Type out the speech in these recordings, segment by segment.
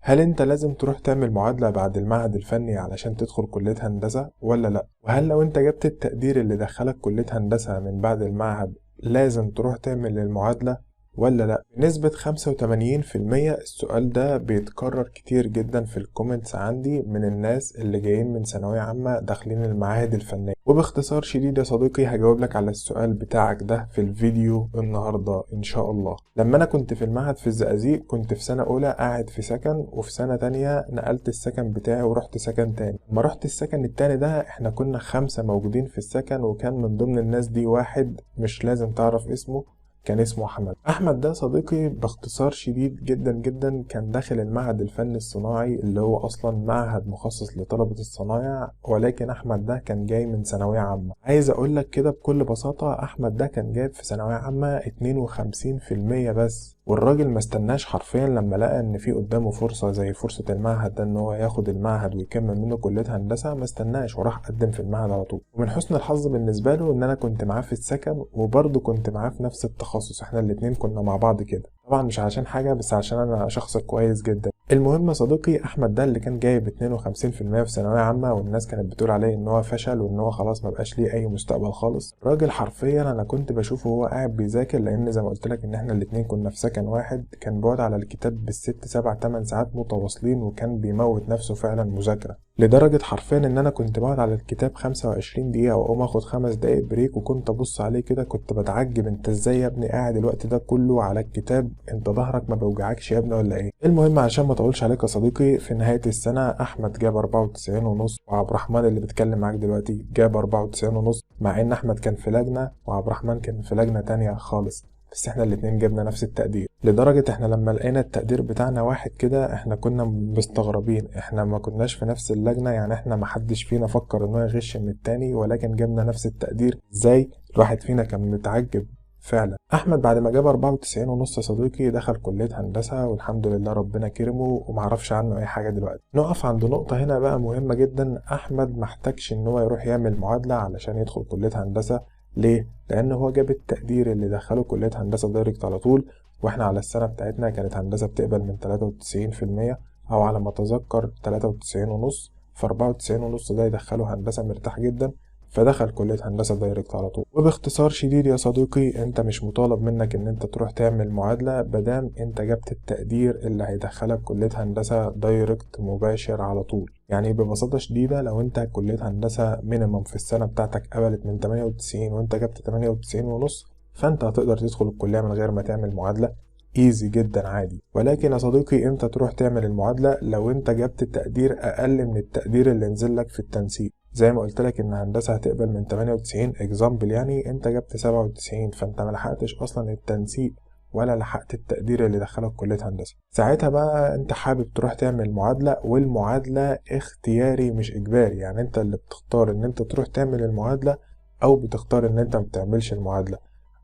هل انت لازم تروح تعمل معادلة بعد المعهد الفني علشان تدخل كلية هندسة ولا لا؟ وهل لو انت جبت التقدير اللي دخلك كلية هندسة من بعد المعهد لازم تروح تعمل المعادلة ولا لا؟ بنسبة 85% السؤال ده بيتكرر كتير جدا في الكومنتس عندي من الناس اللي جايين من ثانوية عامة داخلين المعاهد الفنية. وباختصار شديد يا صديقي هجاوب لك على السؤال بتاعك ده في الفيديو النهاردة ان شاء الله. لما انا كنت في المعهد في الزقازيق كنت في سنة اولى قاعد في سكن، وفي سنة تانية نقلت السكن بتاعي ورحت سكن تاني. لما رحت السكن التاني ده احنا كنا 5 موجودين في السكن، وكان من ضمن الناس دي واحد مش لازم تعرف اسمه، كان اسمه احمد ده صديقي باختصار شديد جدا جدا كان داخل المعهد الفني الصناعي اللي هو اصلا معهد مخصص لطلبة الصنايع، ولكن احمد ده كان جاي من ثانوية عامة. عايز اقول لك كده بكل بساطة احمد ده كان جايب في ثانوية عامة 52% بس، والراجل ما استناش حرفيا لما لقى ان في قدامه فرصة زي فرصة المعهد ده ان هو ياخد المعهد ويكمل منه كلية هندسة، ما استناش وراح قدم في المعهد على طول. ومن حسن الحظ بالنسبة له ان انا كنت معاه في السكن وبرضه كنت معاه في نفس التخصص، احنا الاتنين كنا مع بعض كده، طبعا مش عشان حاجة بس عشان انا شخص كويس جدا. المهم يا صديقي احمد ده اللي كان جايب 52% في ثانوية عامة، والناس كانت بتقول عليه ان هو فشل وان هو خلاص ما بقاش ليه اي مستقبل خالص. راجل حرفيا انا كنت بشوفه وهو قاعد بيذاكر، لان زي ما قلت لك ان احنا الاتنين كنا في سكن واحد، كان بيقعد على الكتاب بالست 7 8 ساعات متواصلين، وكان بيموت نفسه فعلا مذاكرة، لدرجة حرفيا ان انا كنت بقعد على الكتاب 25 دقيقة واقوم اخد 5 دقايق بريك، وكنت ابص عليه كده كنت بتعجب انت ازاي يا ابني قاعد الوقت ده كله على الكتاب، انت ظهرك ما بيوجعكش يا ابني ولا ايه؟ المهم عشان ما اطولش عليك يا صديقي، في نهاية السنة احمد جاب 94 ونص، وعبد الرحمن اللي بتكلم معاك دلوقتي جاب 94 ونص، مع ان احمد كان في لجنة وعبد الرحمن كان في لجنة تانية خالص، بس احنا الاتنين جبنا نفس التقدير. لدرجة احنا لما لقينا التقدير بتاعنا واحد كده احنا كنا مستغربين، احنا ما كناش في نفس اللجنة، يعني احنا ما حدش فينا فكر انه يغش من التاني، ولكن جبنا نفس التقدير. ازاي؟ الواحد فينا كان متعجب فعلا. احمد بعد ما جاب 94 ونص يا صديقي دخل كلية هندسة، والحمد لله ربنا كرمه ومعرفش عنه اي حاجة دلوقتي. نقف عند نقطة هنا بقى مهمة جدا، احمد محتاجش ان هو يروح يعمل معادلة علشان يدخل كلية هندسة. ليه؟ لان هو جاب التقدير اللي دخله كلية هندسة دايركت على طول، واحنا على السنة بتاعتنا كانت هندسة بتقبل من 93% او على ما اتذكر 93 ونص، ف 94 ونص ده يدخله هندسة مرتاح جدا، فدخل كلية هندسة دايركت على طول. وباختصار شديد يا صديقي انت مش مطالب منك ان انت تروح تعمل معادلة مادام انت جبت التقدير اللي هيدخلك كلية هندسة دايركت مباشر على طول. يعني ببساطة شديدة لو انت كلية هندسة مينيمم في السنة بتاعتك قبلت من 98 وانت جبت 98 ونص، فانت هتقدر تدخل الكلية من غير ما تعمل معادلة، ايزي جدا عادي. ولكن يا صديقي انت تروح تعمل المعادلة لو انت جبت تقدير اقل من التقدير اللي نزل لك في التنسيق. زي ما قلت لك ان هندسة هتقبل من 98 اكزامبل، يعني انت جبت 97، فانت ملحقتش اصلا التنسيق ولا لحقت التقدير اللي دخلك كلية هندسة. ساعتها بقى انت حابب تروح تعمل معادلة، والمعادلة اختياري مش اجباري، يعني انت اللي بتختار ان انت تروح تعمل المعادلة او بتختار ان انت متعملش المعادلة.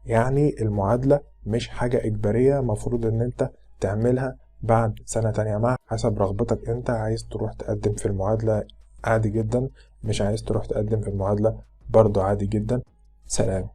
يعني المعادلة مش حاجة اجبارية مفروض ان انت تعملها بعد سنة تانية، مع حسب رغبتك، انت عايز تروح تقدم في المعادلة عادي جدا، مش عايز تروح تقدم في المعادلة برضو عادي جدا. سلام.